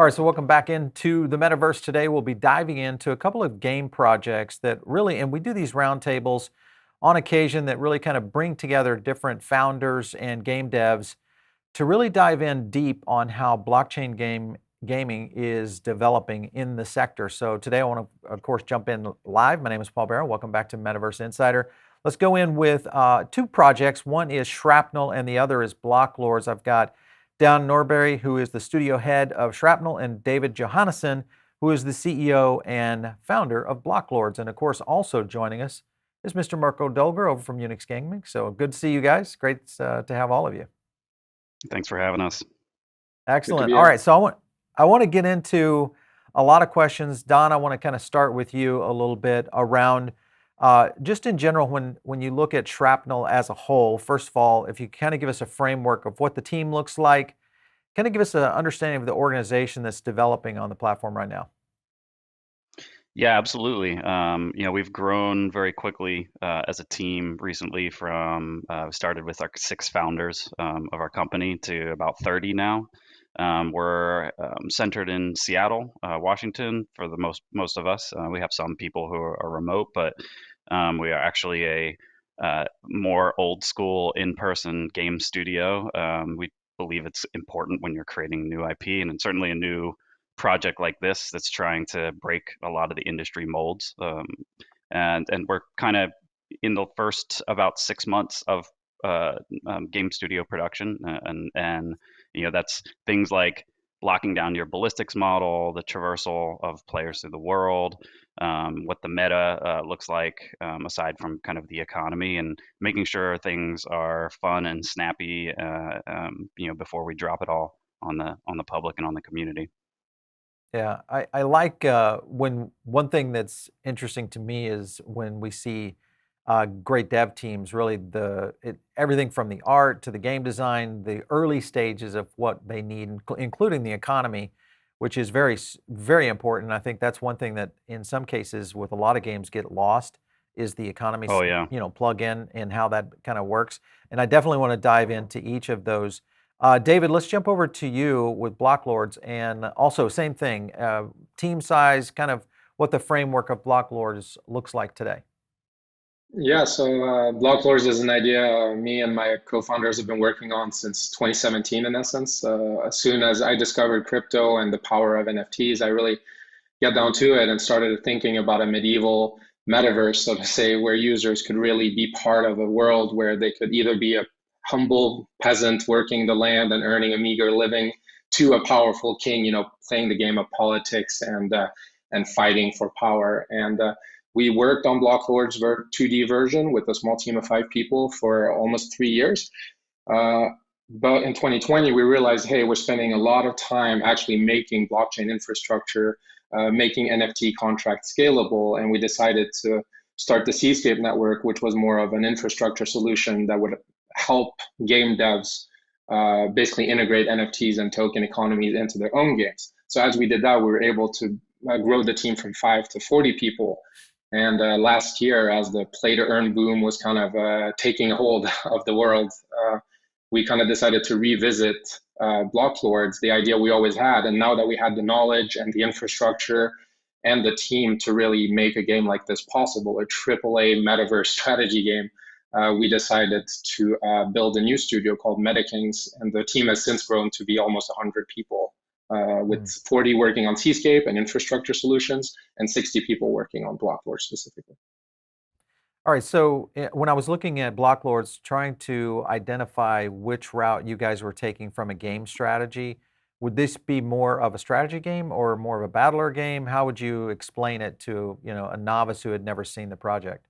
All right, so welcome back into the metaverse. Today we'll be diving into a couple of game projects that really, and we do these roundtables on occasion that really kind of bring together different founders and game devs to really dive in deep on how blockchain gaming is developing in the sector. So today I want to, of course, jump in live. My name is Paul Barrow. Welcome back to Metaverse Insider. Let's go in with two projects. One is Shrapnel and the other is Blocklords. I've got down Norbury, who is the studio head of Shrapnel, and David Johansson, who is the CEO and founder of Blocklords. And of course, also joining us is Mr. Mirko Dölger over from Unix Gaming. So good to see you guys. Great to have all of you. Thanks for having us. Excellent. All right, so I want to get into a lot of questions. Don, I want to kind of start with you a little bit around just in general, when you look at Shrapnel as a whole. First of all, if you kind of give us a framework of what the team looks like, kind of give us an understanding of the organization that's developing on the platform right now. Yeah, absolutely. We've grown very quickly as a team recently from we started with our 6 founders of our company to about 30 now. We're centered in Seattle, Washington for the most of us. We have some people who are remote, but we are actually a more old school in-person game studio. We believe it's important when you're creating new IP, and certainly a new project like this that's trying to break a lot of the industry molds. And we're kind of in the first about 6 months of game studio production, and that's things like locking down your ballistics model, the traversal of players through the world, what the meta looks like aside from kind of the economy, and making sure things are fun and snappy, before we drop it all on the public and on the community. Yeah, I like when one thing that's interesting to me is when we see great dev teams, really everything from the art to the game design, the early stages of what they need, including the economy, which is very important. I think that's one thing that in some cases with a lot of games get lost is the economy, Oh yeah. plug in and how that kind of works. And I definitely want to dive into each of those. David, let's jump over to you with Blocklords, and also same thing, team size, kind of what the framework of Blocklords looks like today. Yeah, so Blocklords is an idea me and my co-founders have been working on since 2017, in essence. As soon as I discovered crypto and the power of NFTs, I really got down to it and started thinking about a medieval metaverse, so to say, where users could really be part of a world where they could either be a humble peasant working the land and earning a meager living to a powerful king, playing the game of politics and fighting for power. And we worked on Blocklords 2D version with a small team of 5 people for almost 3 years. But in 2020, we realized, hey, we're spending a lot of time actually making blockchain infrastructure, making NFT contracts scalable, and we decided to start the Seascape network, which was more of an infrastructure solution that would help game devs basically integrate NFTs and token economies into their own games. So as we did that, we were able to grow the team from 5 to 40 people. And last year, as the play to earn boom was kind of taking hold of the world, we kind of decided to revisit Blocklords, the idea we always had. And now that we had the knowledge and the infrastructure and the team to really make a game like this possible, a AAA metaverse strategy game, we decided to build a new studio called MetaKings. And the team has since grown to be almost 100 people. With 40 working on Seascape and infrastructure solutions, and 60 people working on Blocklords specifically. All right, so when I was looking at Blocklords, trying to identify which route you guys were taking from a game strategy, would this be more of a strategy game or more of a battler game? How would you explain it to a novice who had never seen the project?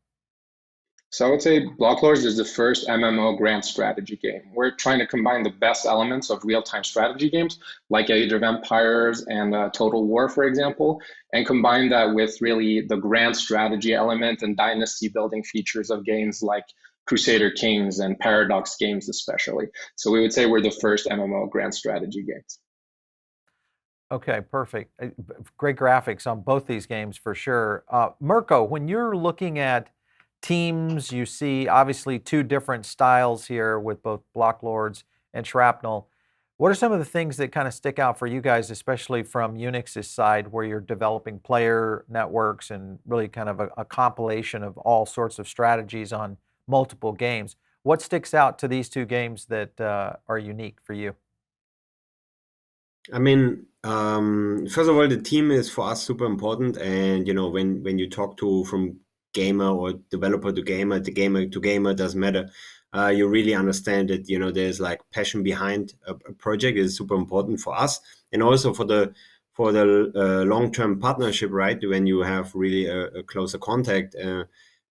So I would say Blocklords is the first MMO grand strategy game. We're trying to combine the best elements of real-time strategy games, like Age of Empires and Total War, for example, and combine that with really the grand strategy element and dynasty building features of games like Crusader Kings and Paradox games especially. So we would say we're the first MMO grand strategy games. Okay, perfect. Great graphics on both these games for sure. Mirko, when you're looking at teams, you see obviously 2 different styles here with both Blocklords and Shrapnel. What are some of the things that kind of stick out for you guys, especially from Unix's side, where you're developing player networks and really kind of a compilation of all sorts of strategies on multiple games? What sticks out to these two games that are unique for you? I mean, first of all, the team is for us super important, and when you talk to from gamer or developer to gamer, the gamer to gamer doesn't matter. You really understand that there's like passion behind a project is super important for us, and also for the long-term partnership, right? When you have really a closer contact,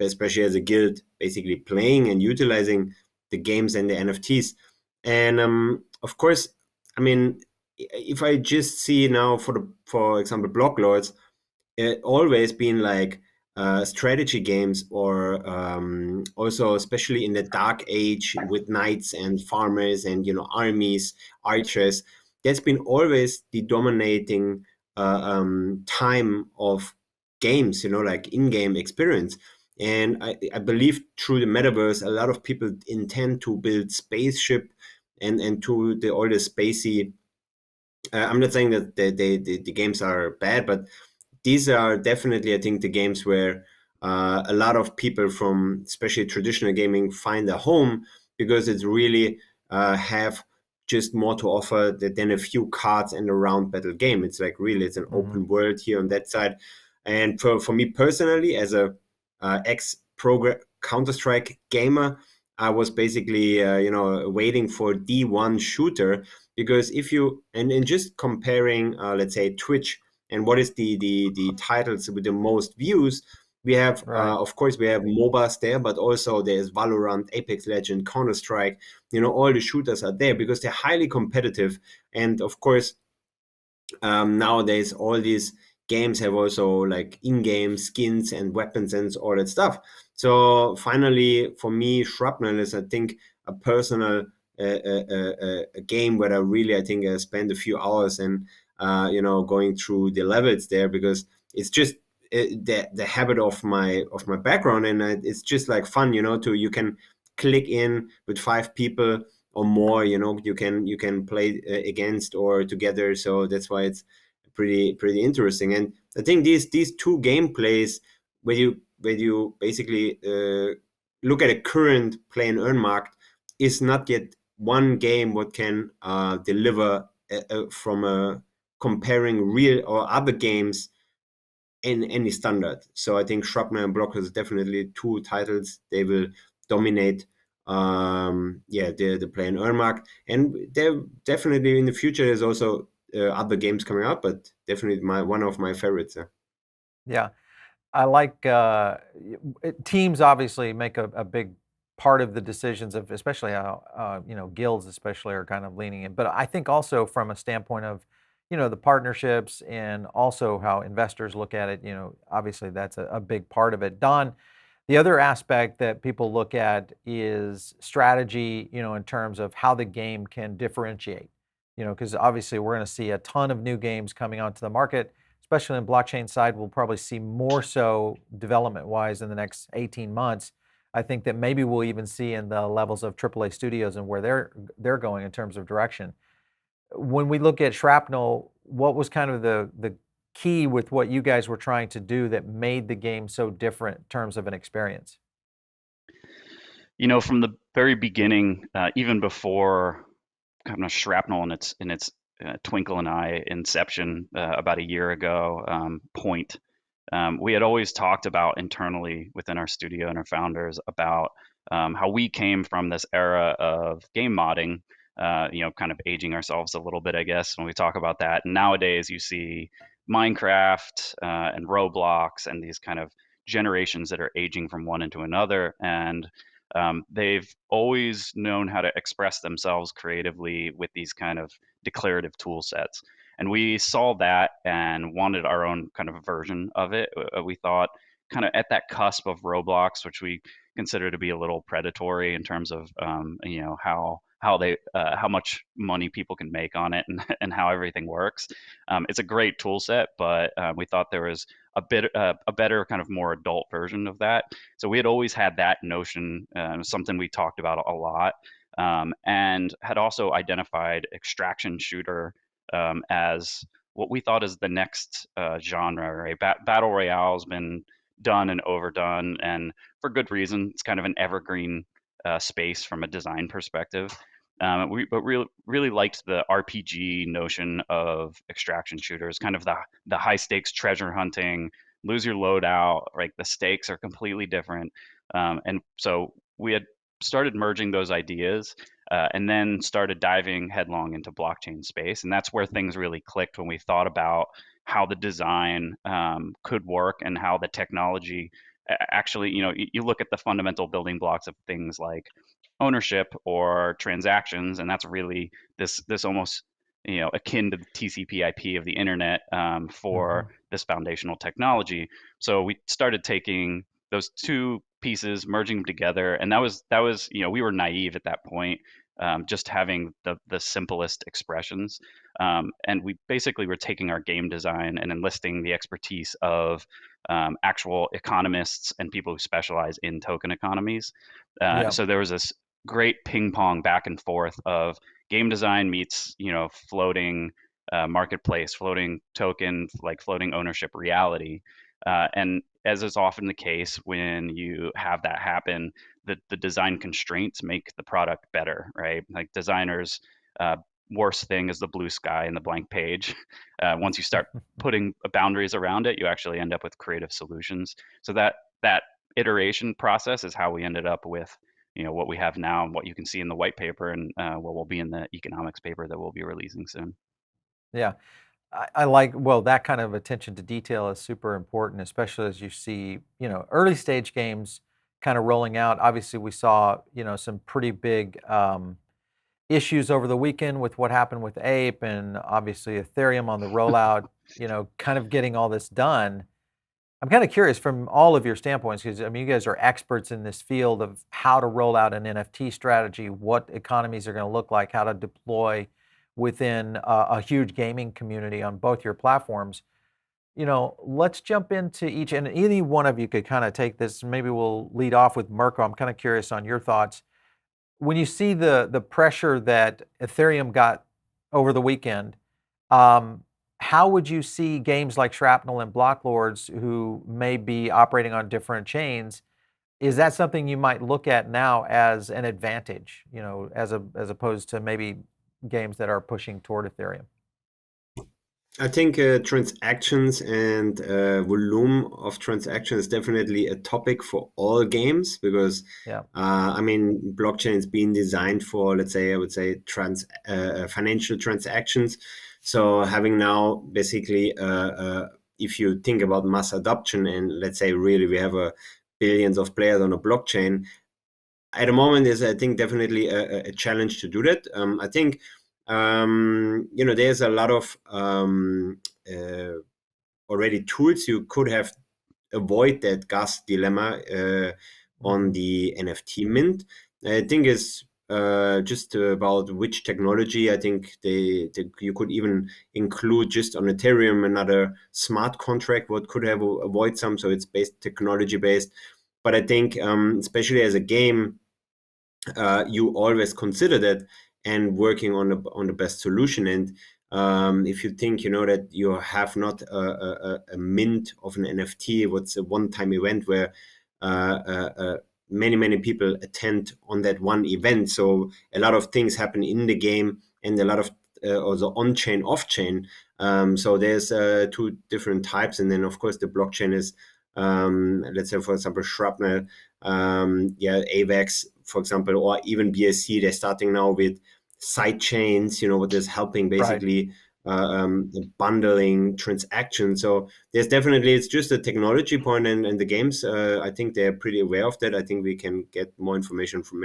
especially as a guild, basically playing and utilizing the games and the NFTs, and of course, I mean, if I just see now for example Blocklords, it always been like strategy games, or also especially in the dark age with knights and farmers and armies, archers. That's been always the dominating time of games, like in-game experience. And I believe through the metaverse, a lot of people intend to build spaceship and to all the spacey. I'm not saying that the games are bad, but these are definitely, I think, the games where a lot of people from especially traditional gaming find a home, because it's really have just more to offer than a few cards and a round battle game. It's like really, it's an open world here on that side. And for me personally, as a ex-pro Counter-Strike gamer, I was basically waiting for D1 shooter, because if you and just comparing let's say Twitch and what is the titles with the most views, we have Right. of course we have MOBAs there, but also there's Valorant, Apex Legend, Counter-Strike. All the shooters are there because they're highly competitive. And of course, nowadays all these games have also like in-game skins and weapons and all that stuff. So finally, for me, Shrapnel is, I think, a personal a game where I think I spent a few hours and going through the levels there, because it's just the habit of my background, and it's just like fun, you can click in with 5 people or more, you can play against or together. So that's why it's pretty interesting. And I think these two gameplays, where you basically look at a current play and earn market, is not yet one game what can deliver from comparing real or other games in any standard. So I think Shrapnel and Block is definitely two titles. They will dominate the play and earn mark. And there definitely in the future there's also other games coming up, but definitely one of my favorites. Yeah. I like teams obviously make a big part of the decisions of, especially how guilds especially are kind of leaning in. But I think also from a standpoint of the partnerships and also how investors look at it, obviously that's a big part of it. Don, the other aspect that people look at is strategy, in terms of how the game can differentiate, because obviously we're going to see a ton of new games coming onto the market, especially in blockchain side. We'll probably see more so development-wise in the next 18 months. I think that maybe we'll even see in the levels of AAA studios and where they're going in terms of direction. When we look at Shrapnel, what was kind of the key with what you guys were trying to do that made the game so different in terms of an experience? From the very beginning, even before kind of Shrapnel in its twinkle and eye inception about a year ago point, we had always talked about internally within our studio and our founders about how we came from this era of game modding, kind of aging ourselves a little bit, I guess, when we talk about that. And nowadays you see Minecraft and Roblox and these kind of generations that are aging from one into another. And they've always known how to express themselves creatively with these kind of declarative tool sets. And we saw that and wanted our own kind of version of it. We thought kind of at that cusp of Roblox, which we consider to be a little predatory in terms of how much money people can make on it and how everything works. It's a great tool set, but we thought there was a better kind of more adult version of that. So we had always had that notion, something we talked about a lot. and had also identified extraction shooter as what we thought is the next genre. Right? Battle Royale has been done and overdone, and for good reason. It's kind of an evergreen space from a design perspective. But really liked the RPG notion of extraction shooters, kind of the high stakes treasure hunting, lose your loadout. Like the stakes are completely different, and so we had started merging those ideas, and then started diving headlong into blockchain space. And that's where things really clicked when we thought about how the design could work and how the technology actually, you look at the fundamental building blocks of things like ownership or transactions, and that's really this almost akin to the TCP/IP of the internet for this foundational technology. So we started taking those two pieces, merging them together, and that was we were naive at that point, just having the simplest expressions, and we basically were taking our game design and enlisting the expertise of actual economists and people who specialize in token economies. Yeah. So there was this great ping pong back and forth of game design meets floating marketplace, floating token, like floating ownership reality. And as is often the case when you have that happen, the design constraints make the product better, right? Like designers, worst thing is the blue sky and the blank page. Once you start putting boundaries around it, you actually end up with creative solutions. So that iteration process is how we ended up with what we have now and what you can see in the white paper, and what will be in the economics paper that we'll be releasing soon. Yeah. I like, well, that kind of attention to detail is super important, especially as you see, early stage games kind of rolling out. Obviously, we saw, some pretty big issues over the weekend with what happened with Ape and obviously Ethereum on the rollout, kind of getting all this done. I'm kind of curious from all of your standpoints, because I mean, you guys are experts in this field of how to roll out an NFT strategy, what economies are going to look like, how to deploy within a huge gaming community on both your platforms. Let's jump into each, and any one of you could kind of take this. Maybe we'll lead off with Mirko. I'm kind of curious on your thoughts. When you see the pressure that Ethereum got over the weekend, how would you see games like Shrapnel and Blocklords, who may be operating on different chains, is that something you might look at now as an advantage, as opposed to maybe games that are pushing toward Ethereum? I think transactions and volume of transactions is definitely a topic for all games, because Yeah. I mean, blockchain is being designed for, let's say, I would say financial transactions. So having now basically, if you think about mass adoption, and let's say really we have billions of players on a blockchain, at the moment is, I think, definitely a challenge to do that. I think there's a lot of already tools you could have avoid that gas dilemma on the NFT mint. I think it's just about which technology. I think you could even include just on Ethereum another smart contract what could have avoid some. So it's technology based. But I think especially as a game, you always consider that and working on the best solution. And if you think that you have not a mint of an NFT, what's a one-time event where many people attend on that one event, so a lot of things happen in the game and a lot of also on-chain, off-chain. So there's two different types, and then of course the blockchain is let's say, for example, Shrapnel, AVAX, for example, or even BSC. They're starting now with side chains, what is helping basically bundling transactions. So there's definitely, it's just a technology point, and the games, I think they're pretty aware of that. I think we can get more information from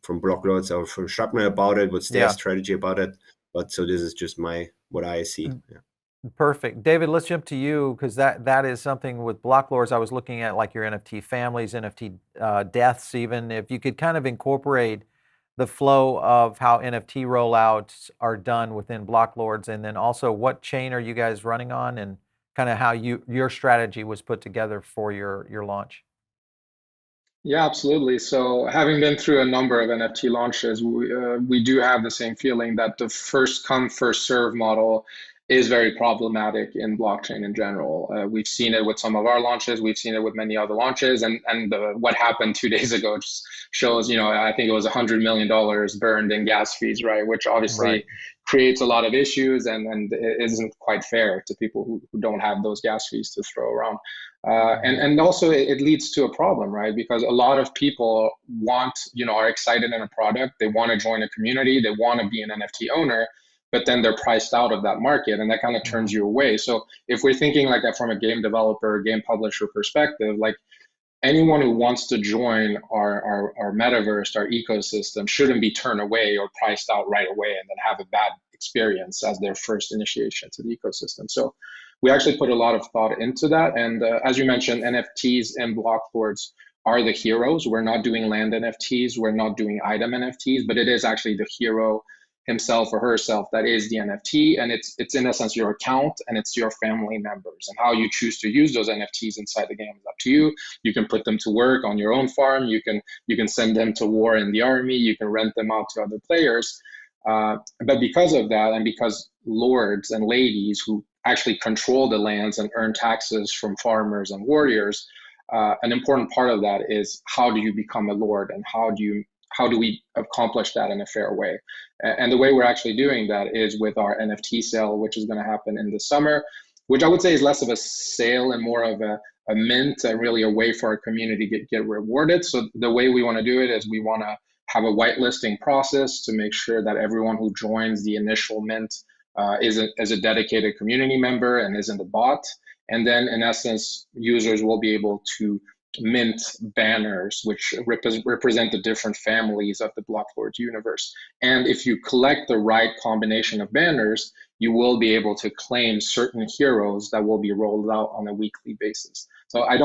Blocklords or from Shrapnel about it, what's their strategy about it. But so this is just what I see. Yeah. Perfect. David, let's jump to you, because that is something with Blocklords. I was looking at like your NFT families, NFT deaths even. If you could kind of incorporate the flow of how NFT rollouts are done within Blocklords, and then also what chain are you guys running on, and kind of how your strategy was put together for your launch. Yeah, absolutely. So, having been through a number of NFT launches, we do have the same feeling that the first come, first serve model is very problematic in blockchain in general. We've seen it with some of our launches, we've seen it with many other launches, and what happened 2 days ago just shows, I think it was $100 million burned in gas fees, right? Which Right. obviously creates a lot of issues and it isn't quite fair to people who don't have those gas fees to throw around. And also it leads to a problem, right? Because a lot of people are excited in a product, they want to join a community, they want to be an NFT owner, but then they're priced out of that market, and that kind of turns Mhm. you away. So if we're thinking like that from a game developer, game publisher perspective, like anyone who wants to join our metaverse, our ecosystem, shouldn't be turned away or priced out right away and then have a bad experience as their first initiation to the ecosystem. So we actually put a lot of thought into that. And as you mentioned, NFTs and Blocklords are the heroes. We're not doing land NFTs, we're not doing item NFTs, but it is actually the hero himself or herself that is the NFT, and it's in essence your account and it's your family members. And how you choose to use those NFTs inside the game is up to you. You can put them to work on your own farm. You can send them to war in the army. You can rent them out to other players. But because of that, and because lords and ladies who actually control the lands and earn taxes from farmers and warriors, an important part of that is how do you become a lord and how do we accomplish that in a fair way? And the way we're actually doing that is with our NFT sale, which is going to happen in the summer, which I would say is less of a sale and more of a mint and really a way for our community to get rewarded. So the way we want to do it is we want to have a whitelisting process to make sure that everyone who joins the initial mint is a dedicated community member and isn't a bot. And then in essence, users will be able to mint banners, which represent the different families of the Blocklords universe. And if you collect the right combination of banners, you will be able to claim certain heroes that will be rolled out on a weekly basis. So I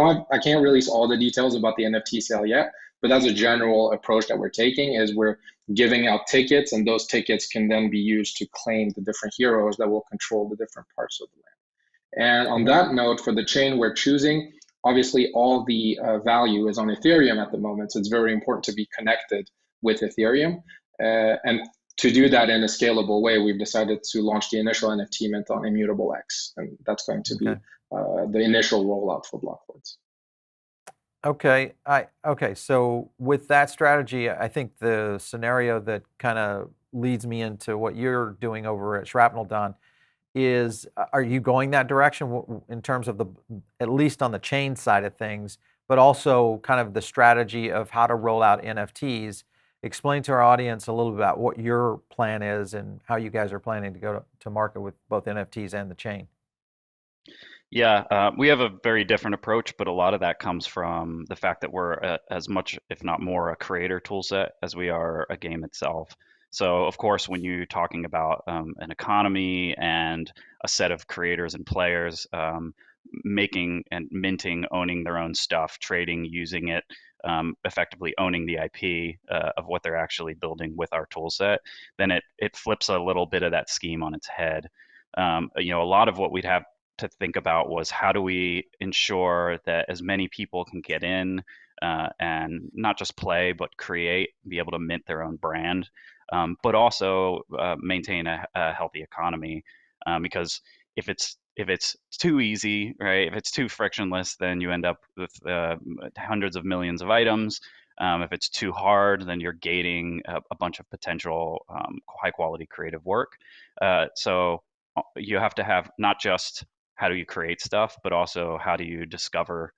can't release all the details about the NFT sale yet, but that's a general approach that we're taking is we're giving out tickets, and those tickets can then be used to claim the different heroes that will control the different parts of the land. And on Okay. that note, for the chain we're choosing, obviously all the value is on Ethereum at the moment. So it's very important to be connected with Ethereum. And to do that in a scalable way, we've decided to launch the initial NFT mint on Immutable-X. And that's going to Okay. be the initial rollout for Blocklords. Okay. So with that strategy, I think the scenario that kind of leads me into what you're doing over at Shrapnel, Don, is are you going that direction in terms of at least on the chain side of things, but also kind of the strategy of how to roll out NFTs? Explain to our audience a little bit about what your plan is and how you guys are planning to go to market with both NFTs and the chain. Yeah, we have a very different approach, but a lot of that comes from the fact that we're as much, if not more, a creator tool set as we are a game itself. So, of course, when you're talking about an economy and a set of creators and players making and minting, owning their own stuff, trading, using it, effectively owning the IP of what they're actually building with our tool set, then it flips a little bit of that scheme on its head. A lot of what we'd have to think about was how do we ensure that as many people can get in and not just play, but create, be able to mint their own brand, but also maintain a healthy economy. Because if it's too easy, right? If it's too frictionless, then you end up with hundreds of millions of items. If it's too hard, then you're gating a bunch of potential high quality creative work. So you have to have not just how do you create stuff, but also how do you discover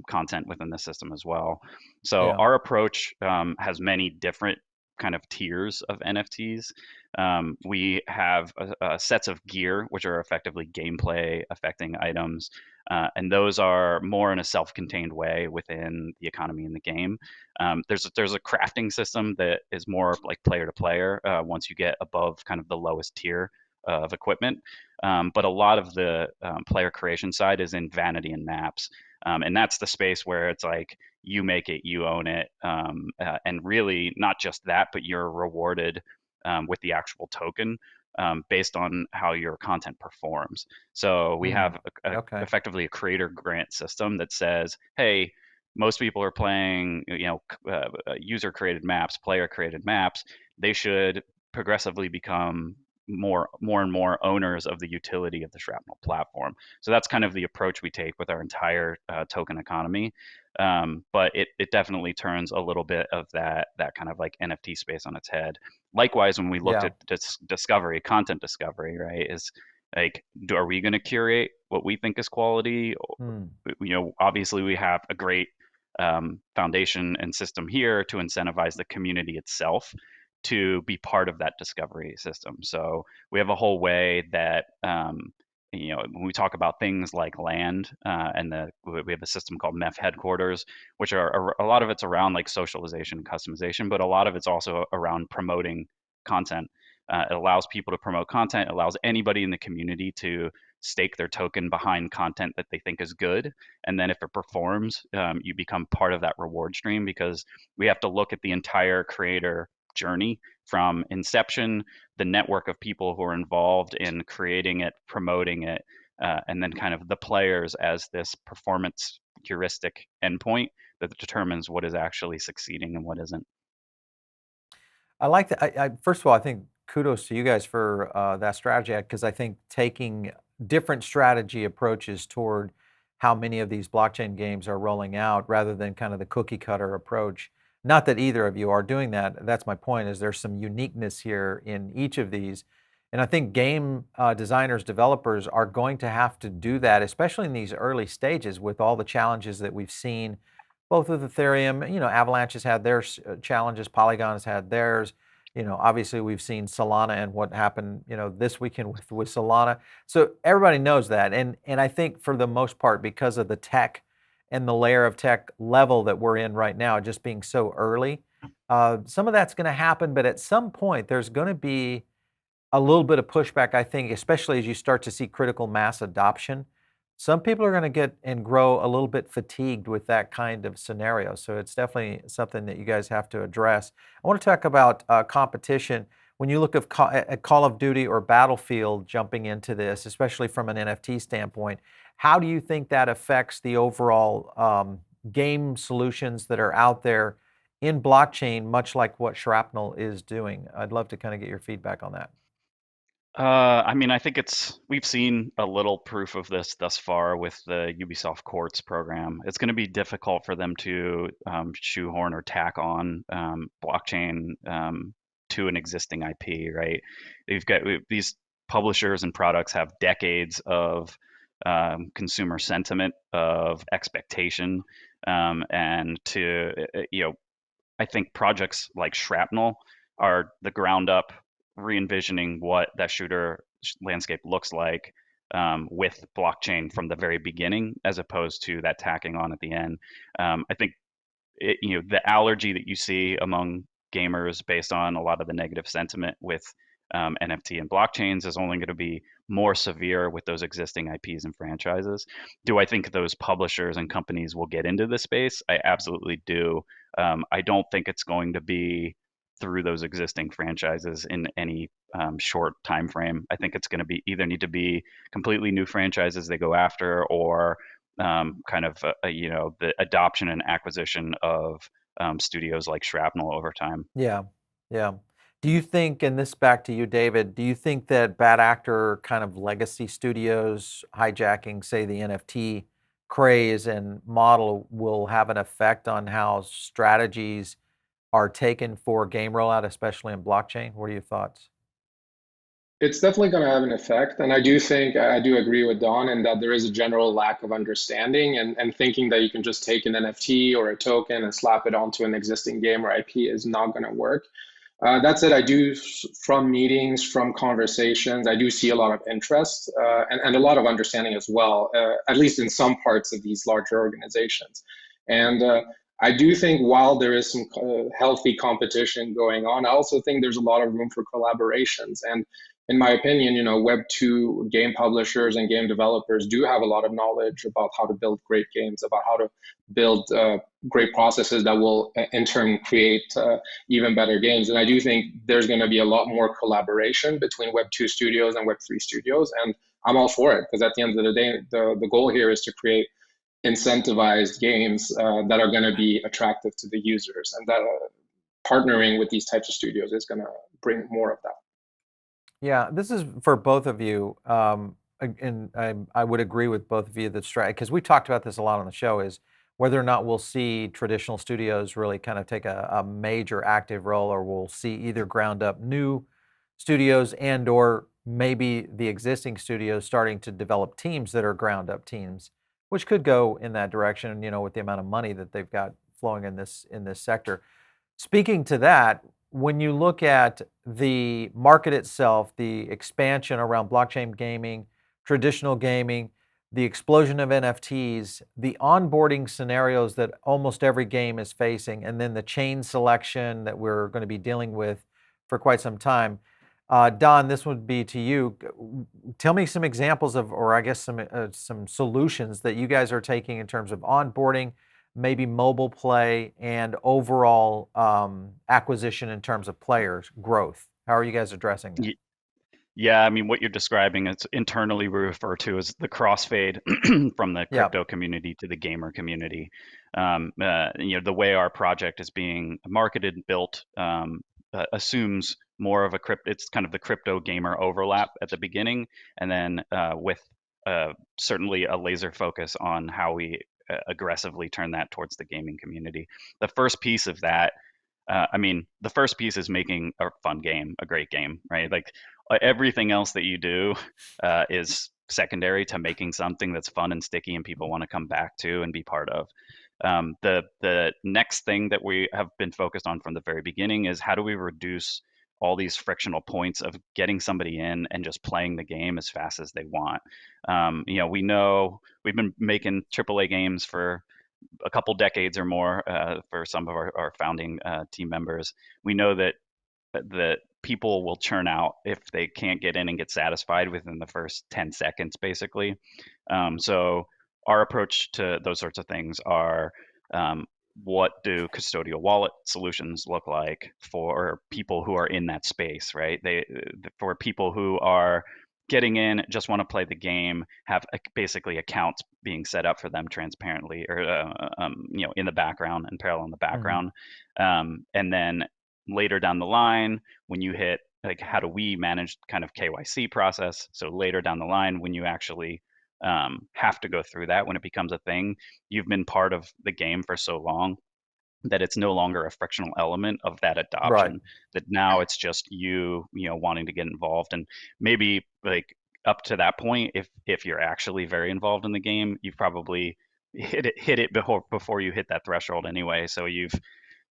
content within the system as well. So Yeah. our approach has many different kind of tiers of NFTs. We have sets of gear, which are effectively gameplay affecting items. And those are more in a self-contained way within the economy in the game. There's a crafting system that is more like player to player once you get above kind of the lowest tier of equipment. But a lot of the player creation side is in vanity and maps. And that's the space where it's like you make it, you own it. And really, not just that, but you're rewarded with the actual token based on how your content performs. So we Mm. have Okay. effectively a creator grant system that says, hey, most people are playing, user created maps, player created maps. They should progressively become more and more owners of the utility of the Shrapnel platform. So that's kind of the approach we take with our entire token economy. But it definitely turns a little bit of that kind of like NFT space on its head. Likewise, when we looked Yeah. at discovery, content discovery, right, is like, are we going to curate what we think is quality? Hmm. Obviously we have a great foundation and system here to incentivize the community itself to be part of that discovery system. So we have a whole way that when we talk about things like land, we have a system called MEF headquarters, which are a lot of it's around like socialization and customization, but a lot of it's also around promoting content. It allows people to promote content. It allows anybody in the community to stake their token behind content that they think is good. And then if it performs, you become part of that reward stream, because we have to look at the entire creator journey from inception, the network of people who are involved in creating it, promoting it, and then kind of the players as this performance heuristic endpoint that determines what is actually succeeding and what isn't. I like that. First of all, I think kudos to you guys for that strategy, because I think taking different strategy approaches toward how many of these blockchain games are rolling out rather than kind of the cookie cutter approach. Not that either of you are doing that. That's my point, is there's some uniqueness here in each of these. And I think game designers, developers are going to have to do that, especially in these early stages with all the challenges that we've seen, both with Ethereum. Avalanche has had their challenges, Polygon has had theirs. Obviously we've seen Solana and what happened, this weekend with Solana. So everybody knows that. And I think for the most part, because of the tech and the layer of tech level that we're in right now, just being so early, some of that's going to happen. But at some point, there's going to be a little bit of pushback, I think, especially as you start to see critical mass adoption. Some people are going to get and grow a little bit fatigued with that kind of scenario. So it's definitely something that you guys have to address. I want to talk about competition. When you look at Call of Duty or Battlefield jumping into this, especially from an NFT standpoint, how do you think that affects the overall game solutions that are out there in blockchain, much like what Shrapnel is doing? I'd love to kind of get your feedback on that. I think we've seen a little proof of this thus far with the Ubisoft Quartz program. It's going to be difficult for them to shoehorn or tack on blockchain to an existing IP, right? These publishers and products have decades of consumer sentiment, of expectation, and I think projects like Shrapnel are the ground up re-envisioning what that shooter landscape looks like with blockchain from the very beginning, as opposed to that tacking on at the end. I think the allergy that you see among gamers based on a lot of the negative sentiment with NFT and blockchains is only going to be more severe with those existing IPs and franchises. Do I think those publishers and companies will get into this space? I absolutely do. I don't think it's going to be through those existing franchises in any short time frame. I think it's going to be either need to be completely new franchises they go after, or the adoption and acquisition of studios like Shrapnel over time. Yeah, yeah. Do you think, and this back to you, David, do you think that bad actor kind of legacy studios hijacking, say, the NFT craze and model will have an effect on how strategies are taken for game rollout, especially in blockchain? What are your thoughts? It's definitely going to have an effect. And I do agree with Don in that there is a general lack of understanding and thinking that you can just take an NFT or a token and slap it onto an existing game or IP is not going to work. That said, from meetings, from conversations, I do see a lot of interest and a lot of understanding as well, at least in some parts of these larger organizations. And I do think while there is some healthy competition going on, I also think there's a lot of room for collaborations. And in my opinion, Web2 game publishers and game developers do have a lot of knowledge about how to build great games, about how to build great processes that will in turn create even better games. And I do think there's going to be a lot more collaboration between Web2 studios and Web3 studios. And I'm all for it, because at the end of the day, the goal here is to create incentivized games that are going to be attractive to the users, and that partnering with these types of studios is going to bring more of that. Yeah, this is for both of you, and I would agree with both of you that because we talked about this a lot on the show, is whether or not we'll see traditional studios really kind of take a major active role, or we'll see either ground up new studios and or maybe the existing studios starting to develop teams that are ground up teams, which could go in that direction, with the amount of money that they've got flowing in this sector. Speaking to that, when you look at the market itself, the expansion around blockchain gaming, traditional gaming, the explosion of NFTs, the onboarding scenarios that almost every game is facing, and then the chain selection that we're going to be dealing with for quite some time. Don, this would be to you. Tell me some examples of, or I guess some solutions that you guys are taking in terms of onboarding, maybe mobile play, and overall acquisition in terms of players growth. How are you guys addressing that? Yeah, I mean, what you're describing, it's internally we refer to as the crossfade from the crypto community to the gamer community. The way our project is being marketed and built assumes more of it's kind of the crypto gamer overlap at the beginning, and then with certainly a laser focus on how we aggressively turn that towards the gaming community. The first piece of that, the first piece is making a fun game, a great game, right? Like everything else that you do is secondary to making something that's fun and sticky and people want to come back to and be part of. The next thing that we have been focused on from the very beginning is how do we reduce all these frictional points of getting somebody in and just playing the game as fast as they want. We know we've been making AAA games for a couple decades or more for some of our founding team members. We know that people will churn out if they can't get in and get satisfied within the first 10 seconds, basically. So our approach to those sorts of things are what do custodial wallet solutions look like for people who are in that space, right? For people who are getting in, just want to play the game, have basically accounts being set up for them transparently or in the background and parallel in the background. And then later down the line, when you hit like how do we manage kind of KYC process? So later down the line, when you actually have to go through that, when it becomes a thing, you've been part of the game for so long that it's no longer a frictional element of that adoption. Right. That now it's just you wanting to get involved, and maybe like up to that point, if you're actually very involved in the game, you've probably hit it before you hit that threshold anyway. So you've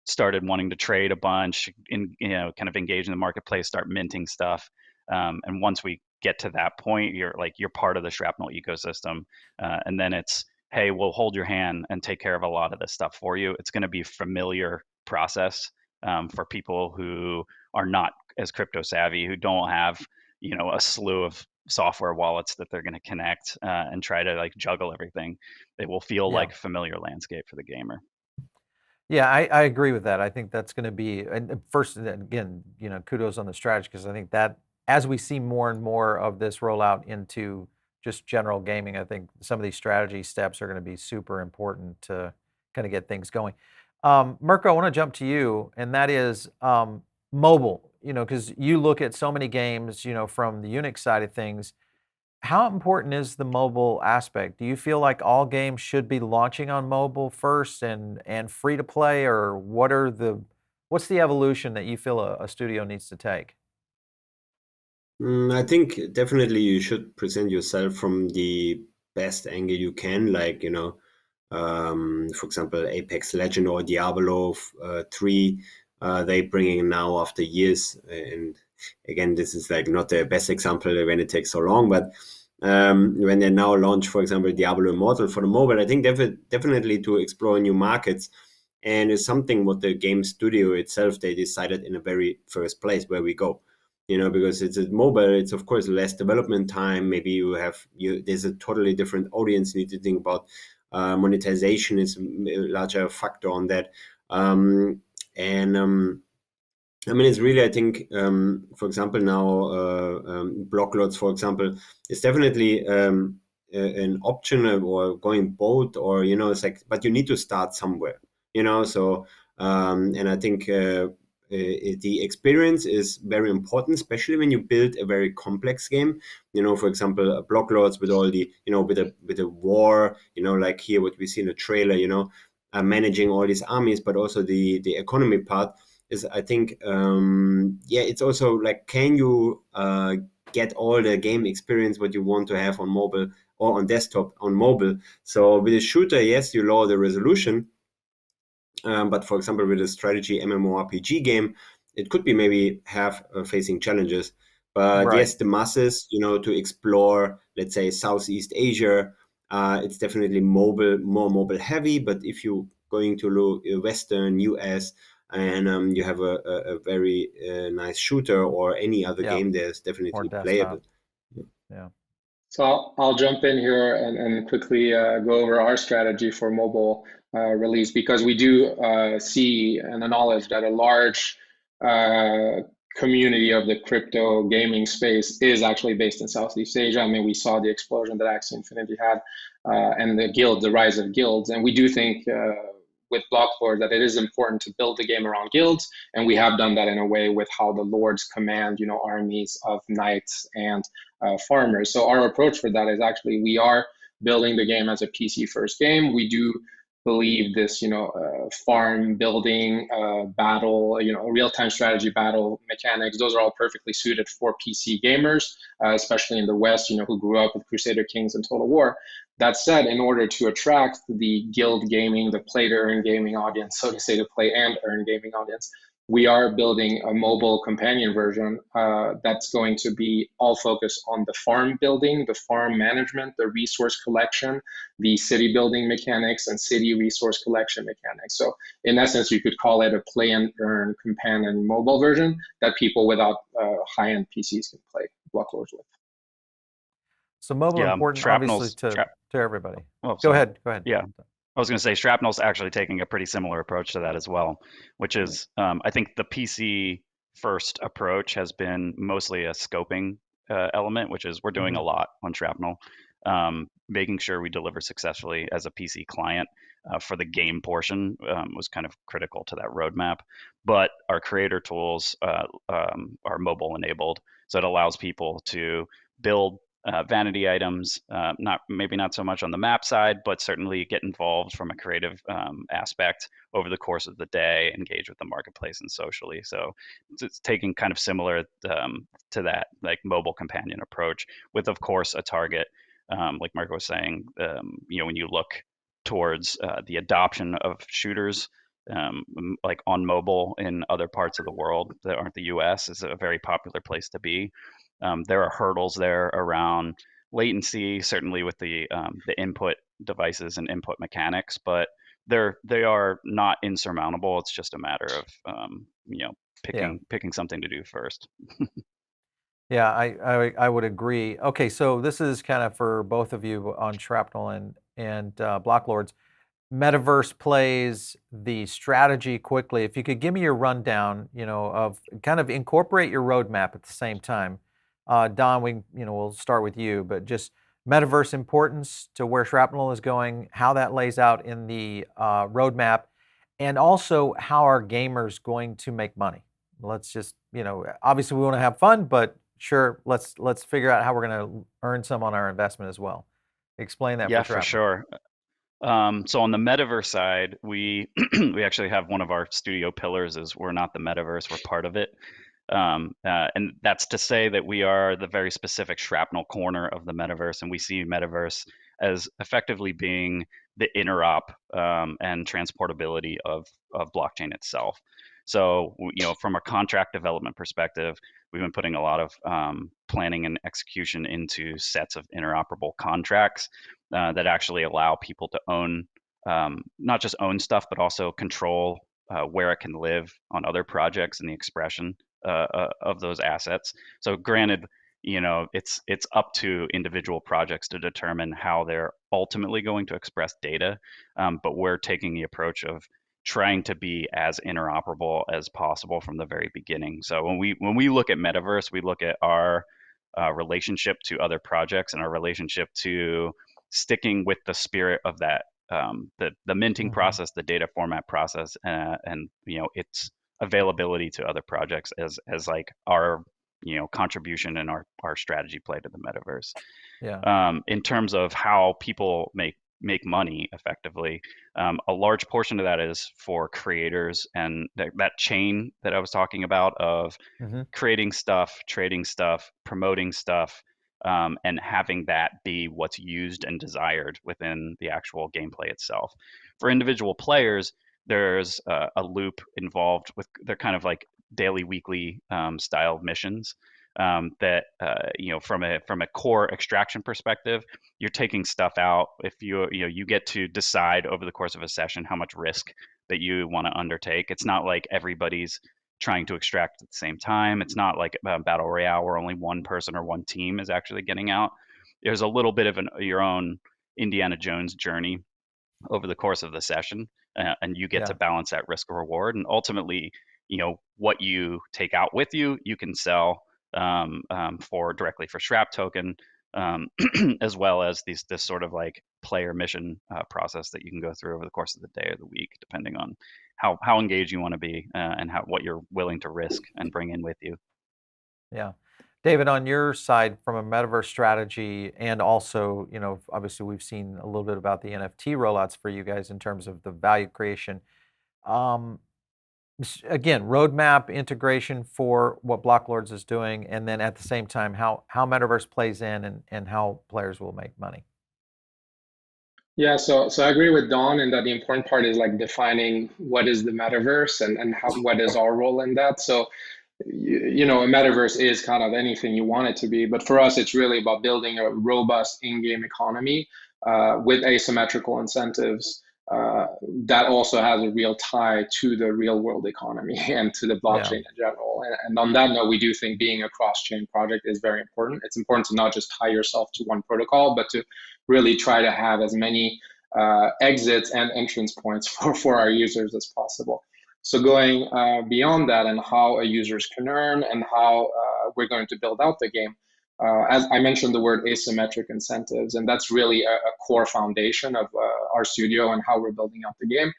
started wanting to trade a bunch, kind of engage in the marketplace, start minting stuff, and once we get to that point, you're part of the Shrapnel ecosystem, and then it's, hey, we'll hold your hand and take care of a lot of this stuff for you. It's going to be a familiar process for people who are not as crypto savvy, who don't have a slew of software wallets that they're going to connect and try to like juggle everything. It will feel like a familiar landscape for the gamer. Yeah, I agree with that. I think that's going to be, and first, again, kudos on the strategy, because I think that as we see more and more of this roll out into just general gaming, I think some of these strategy steps are going to be super important to kind of get things going. Mirko, I want to jump to you, and that is mobile, because you look at so many games, from the Unix side of things. How important is the mobile aspect? Do you feel like all games should be launching on mobile first and free to play, or what's the evolution that you feel a studio needs to take? I think definitely you should present yourself from the best angle you can, like, for example, Apex Legend or Diablo 3, they bringing now after years. And again, this is like not the best example when it takes so long, but when they now launch, for example, Diablo Immortal for the mobile, I think definitely to explore new markets. And it's something what the game studio itself, they decided in the very first place where we go. Because it's a mobile, it's of course less development time. Maybe there's a totally different audience you need to think about. Monetization is a larger factor on that. It's really, I think, for example, now Blocklords, for example, is definitely an option or going both, or it's like, but you need to start somewhere, so and I think the experience is very important, especially when you build a very complex game. For example, Blocklords with all the with a war, like here what we see in the trailer, managing all these armies, but also the economy part is, I think, it's also like, can you get all the game experience what you want to have on mobile or on desktop on mobile? So with a shooter, yes, you lower the resolution, but for example, with a strategy MMORPG game, it could be maybe facing challenges. But Right. yes, the masses, to explore, let's say, Southeast Asia, it's definitely more mobile heavy. But if you're going to Western US and you have a very nice shooter or any other Yeah. game, there's Or definitely desktop. playable. Yeah. So I'll jump in here and quickly go over our strategy for mobile release, because we do see and acknowledge that a large community of the crypto gaming space is actually based in Southeast Asia. I mean, we saw the explosion that Axie Infinity had and the rise of guilds. And we do think with Blocklords that it is important to build the game around guilds. And we have done that in a way with how the lords command, armies of knights and farmers. So our approach for that is actually, we are building the game as a PC first game. We do believe this, farm building, battle, real-time strategy battle mechanics, those are all perfectly suited for PC gamers, especially in the West, who grew up with Crusader Kings and Total War. That said, in order to attract the guild gaming, the play to earn gaming audience, so to say, the play and earn gaming audience, we are building a mobile companion version that's going to be all focused on the farm building, the farm management, the resource collection, the city building mechanics, and city resource collection mechanics. So in essence, you could call it a play and earn companion mobile version that people without high-end PCs can play Blocklords with. So mobile Yeah, important, obviously, to everybody. Oh, Go ahead. Yeah. I was going to say Shrapnel's actually taking a pretty similar approach to that as well, which is I think the PC first approach has been mostly a scoping element, which is we're doing a lot on Shrapnel, making sure we deliver successfully as a PC client for the game portion was kind of critical to that roadmap. But our creator tools are mobile enabled, so it allows people to build vanity items, maybe not so much on the map side, but certainly get involved from a creative aspect over the course of the day, engage with the marketplace and socially. So it's taking kind of similar to that, like mobile companion approach, with of course a target, like Mirko was saying, when you look towards the adoption of shooters, like on mobile in other parts of the world that aren't the US, is a very popular place to be. There are hurdles there around latency, certainly with the input devices and input mechanics, but they are not insurmountable. It's just a matter of picking something to do first. Yeah, I would agree. Okay, so this is kind of for both of you on Shrapnel and Blocklords. Metaverse plays, the strategy quickly. If you could give me your rundown, of kind of incorporate your roadmap at the same time. Don, we'll start with you, but just Metaverse importance to where Shrapnel is going, how that lays out in the roadmap, and also how are gamers going to make money? Let's just, obviously we want to have fun, but sure, let's figure out how we're going to earn some on our investment as well. Explain that Yeah, for for Shrapnel. sure. So on the metaverse side, we we actually have one of our studio pillars is we're not the metaverse, we're part of it. And that's to say that we are the very specific Shrapnel corner of the metaverse, and we see metaverse as effectively being the interop and transportability of blockchain itself. So, from a contract development perspective, we've been putting a lot of planning and execution into sets of interoperable contracts that actually allow people to own, not just own stuff, but also control where it can live on other projects and the expression of those assets. So granted, it's up to individual projects to determine how they're ultimately going to express data, but we're taking the approach of trying to be as interoperable as possible from the very beginning. So when we look at metaverse, we look at our relationship to other projects and our relationship to sticking with the spirit of that, the minting process, the data format process, and its availability to other projects as like our contribution and our strategy play to the metaverse. Yeah. In terms of how people make money effectively, a large portion of that is for creators, and that chain that I was talking about of creating stuff, trading stuff, promoting stuff, and having that be what's used and desired within the actual gameplay itself. For individual players, there's a loop involved with, they're kind of like daily, weekly style missions that from a core extraction perspective, you're taking stuff out. If you get to decide over the course of a session how much risk that you want to undertake. It's not like everybody's trying to extract at the same time. It's not like a battle royale where only one person or one team is actually getting out. There's a little bit of your own Indiana Jones journey over the course of the session, and you get to balance that risk reward. And ultimately, what you take out with you, you can sell for directly for Shrap token, as well as this sort of like player mission process that you can go through over the course of the day or the week, depending on how engaged you want to be and what you're willing to risk and bring in with you. Yeah. David, on your side, from a metaverse strategy, and also, obviously we've seen a little bit about the NFT rollouts for you guys in terms of the value creation. Again, roadmap integration for what Blocklords is doing, and then at the same time, how metaverse plays in and how players will make money. Yeah, so I agree with Don in that the important part is like defining what is the metaverse and what is our role in that. So, a metaverse is kind of anything you want it to be, but for us, it's really about building a robust in-game economy with asymmetrical incentives that also has a real tie to the real world economy and to the blockchain in general. And on that note, we do think being a cross-chain project is very important. It's important to not just tie yourself to one protocol, but to really try to have as many exits and entrance points for our users as possible. So going beyond that and how users can earn and how we're going to build out the game, as I mentioned the word asymmetric incentives, and that's really a core foundation of our studio and how we're building out the game.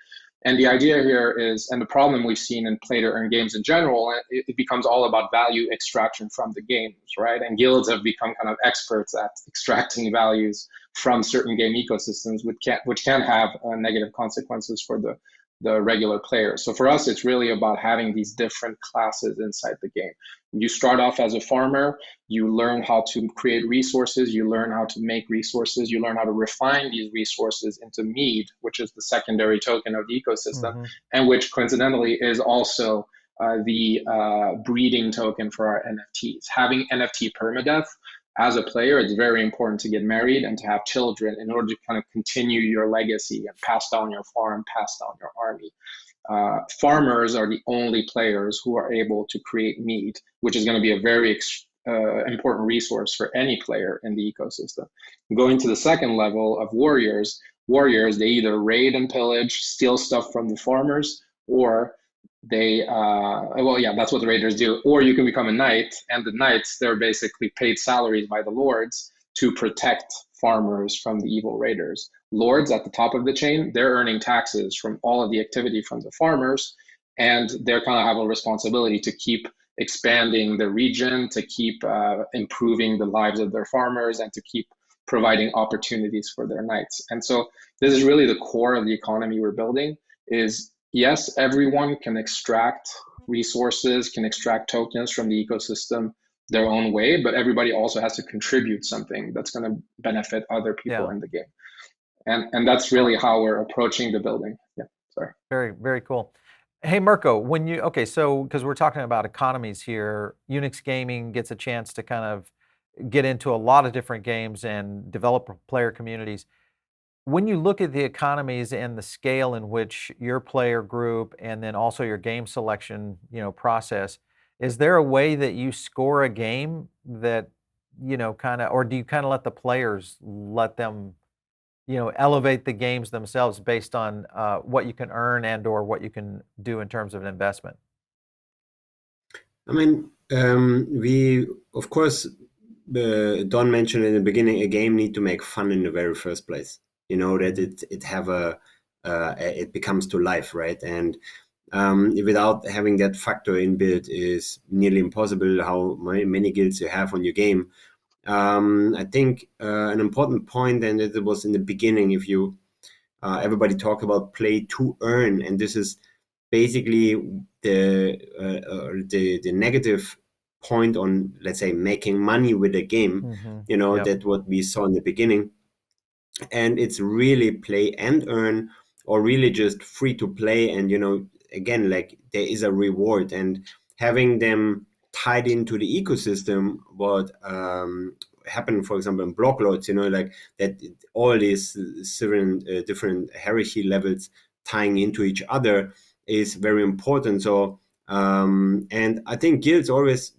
And the idea here is, and the problem we've seen in play-to-earn games in general, it becomes all about value extraction from the games, right? And guilds have become kind of experts at extracting values from certain game ecosystems, which can have negative consequences for the regular player. So for us, it's really about having these different classes inside the game. You start off as a farmer, you learn how to create resources, you learn how to make resources, you learn how to refine these resources into mead, which is the secondary token of the ecosystem, and which coincidentally is also the breeding token for our NFTs. Having NFT permadeath as a player, it's very important to get married and to have children in order to kind of continue your legacy and pass down your farm, pass down your army. Farmers are the only players who are able to create meat, which is going to be a very important resource for any player in the ecosystem. Going to the second level of warriors, they either raid and pillage, steal stuff from the farmers, or they that's what the raiders do. Or you can become a knight, and the knights, they're basically paid salaries by the lords to protect farmers from the evil raiders. Lords at the top of the chain, they're earning taxes from all of the activity from the farmers, and they're kind of have a responsibility to keep expanding the region, to keep improving the lives of their farmers, and to keep providing opportunities for their knights. And so this is really the core of the economy we're building. Is yes, everyone can extract resources, can extract tokens from the ecosystem their own way, but everybody also has to contribute something that's going to benefit other people in the game. And that's really how we're approaching the building. Yeah, sorry. Very, very cool. Hey, Mirko, so because we're talking about economies here, Unix Gaming gets a chance to kind of get into a lot of different games and develop player communities. When you look at the economies and the scale in which your player group and then also your game selection, process, is there a way that you score a game that, or do you kind of let the players elevate the games themselves based on what you can earn and or what you can do in terms of an investment? I mean, we, of course, Don mentioned in the beginning, a game need to make fun in the very first place. That it becomes to life, right? And without having that factor inbuilt is nearly impossible. How many guilds you have on your game. I think an important point, and it was in the beginning, if you everybody talked about play to earn, and this is basically the negative point on, let's say, making money with a game. Yep. That what we saw in the beginning, and it's really play and earn, or really just free to play. And again, like, there is a reward, and having them tied into the ecosystem, what happened, for example, in Blocklords, like that, all these different hierarchy levels tying into each other is very important. So and I think guilds always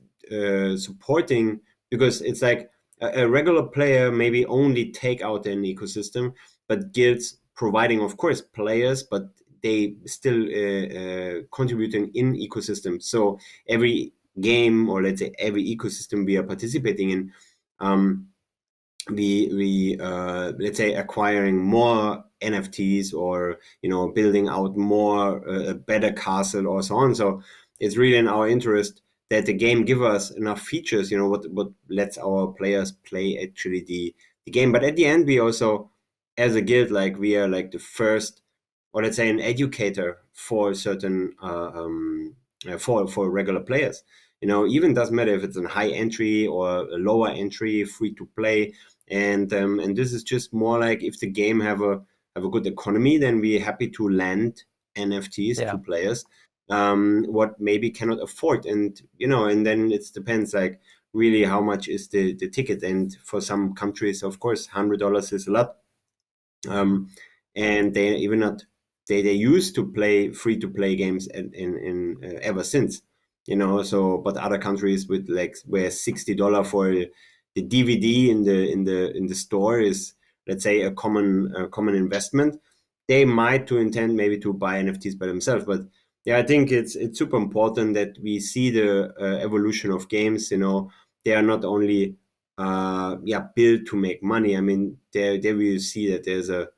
supporting, because it's like a regular player maybe only take out an ecosystem, but guilds providing, of course, players, but they still contributing in ecosystems. So every game, or let's say every ecosystem we are participating in, we let's say acquiring more NFTs, or building out more a better castle, or so on. So it's really in our interest that the game give us enough features, what lets our players play actually the game. But at the end, we also, as a guild, like, we are like the first, or let's say an educator for certain for regular players. Even doesn't matter if it's a high entry or a lower entry, free to play. And this is just more like, if the game have a good economy, then we're happy to lend NFTs to players what maybe cannot afford. And and then it depends, like, really how much is the ticket. And for some countries, of course, $100 is a lot. And they even not they used to play free to play games in ever since. So, but other countries with, like, where $60 for the DVD in the store is, let's say, a common investment, they might to intend maybe to buy NFTs by themselves. But yeah, I think it's super important that we see the evolution of games. They are not only built to make money. I mean, there we see that there's a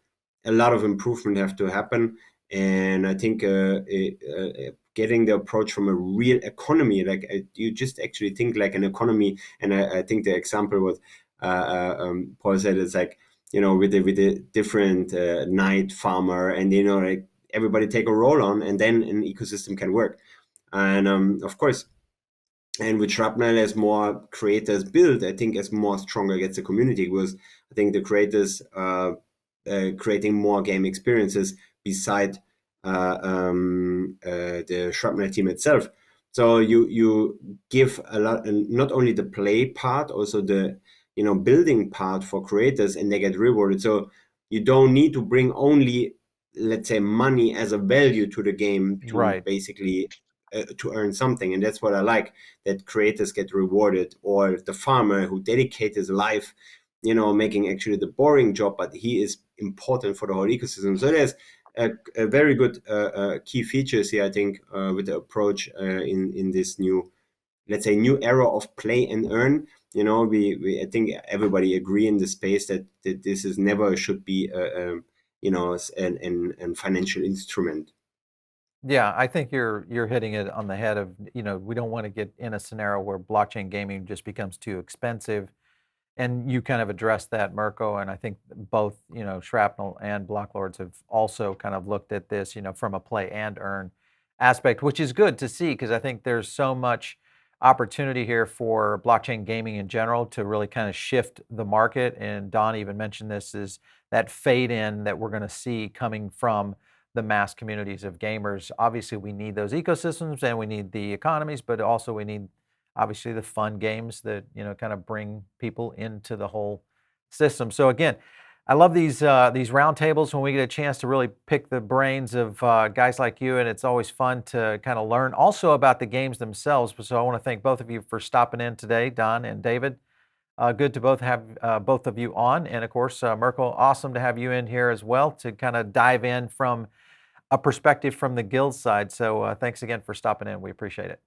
lot of improvement have to happen. And I think getting the approach from a real economy, like, you just actually think like an economy. And I think the example what Paul said is like, with the different night farmer, and like, everybody take a role on, and then an ecosystem can work. And of course, and with Shrapnel, as more creators build, I think as more stronger gets the community, because I think the creators creating more game experiences beside the Shrapnel team itself. So you give a lot, and not only the play part, also the building part for creators, and they get rewarded. So you don't need to bring only, let's say, money as a value to the game to basically to earn something. And that's what I like, that creators get rewarded, or the farmer who dedicates his life making actually the boring job, but he is important for the whole ecosystem. So there's a very good key features here, I think, with the approach in this new, let's say, new era of play and earn. I think everybody agree in the space that this is never should be a financial instrument. Yeah, I think you're hitting it on the head of, we don't want to get in a scenario where blockchain gaming just becomes too expensive. And you kind of addressed that, Mirko, and I think both, Shrapnel and Blocklords have also kind of looked at this, from a play and earn aspect, which is good to see, because I think there's so much opportunity here for blockchain gaming in general to really kind of shift the market. And Don even mentioned this, is that fade in that we're going to see coming from the mass communities of gamers. Obviously, we need those ecosystems and we need the economies, but also we need, obviously, the fun games that kind of bring people into the whole system. So again, I love these roundtables when we get a chance to really pick the brains of guys like you, and it's always fun to kind of learn also about the games themselves. So I want to thank both of you for stopping in today, Don and David. Good to both have both of you on, and of course, Mirko, awesome to have you in here as well to kind of dive in from a perspective from the guild side. So thanks again for stopping in. We appreciate it.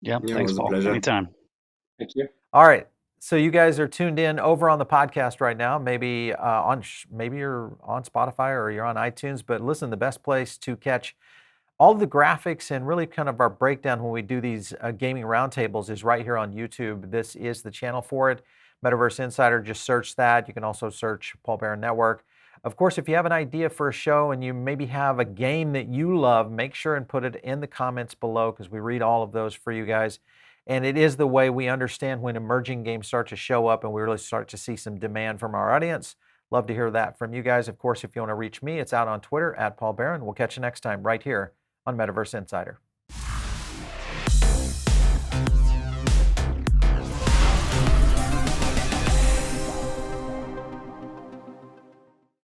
Yeah, Yeah, thanks, it was a Paul. pleasure. Anytime. Thank you. All right. So you guys are tuned in over on the podcast right now. Maybe maybe you're on Spotify or you're on iTunes. But listen, the best place to catch all the graphics and really kind of our breakdown when we do these gaming roundtables is right here on YouTube. This is the channel for it. Metaverse Insider, just search that. You can also search Paul Barron Network. Of course, if you have an idea for a show and you maybe have a game that you love, make sure and put it in the comments below because we read all of those for you guys. And it is the way we understand when emerging games start to show up and we really start to see some demand from our audience. Love to hear that from you guys. Of course, if you want to reach me, it's out on Twitter at Paul Barron. We'll catch you next time right here on Metaverse Insider.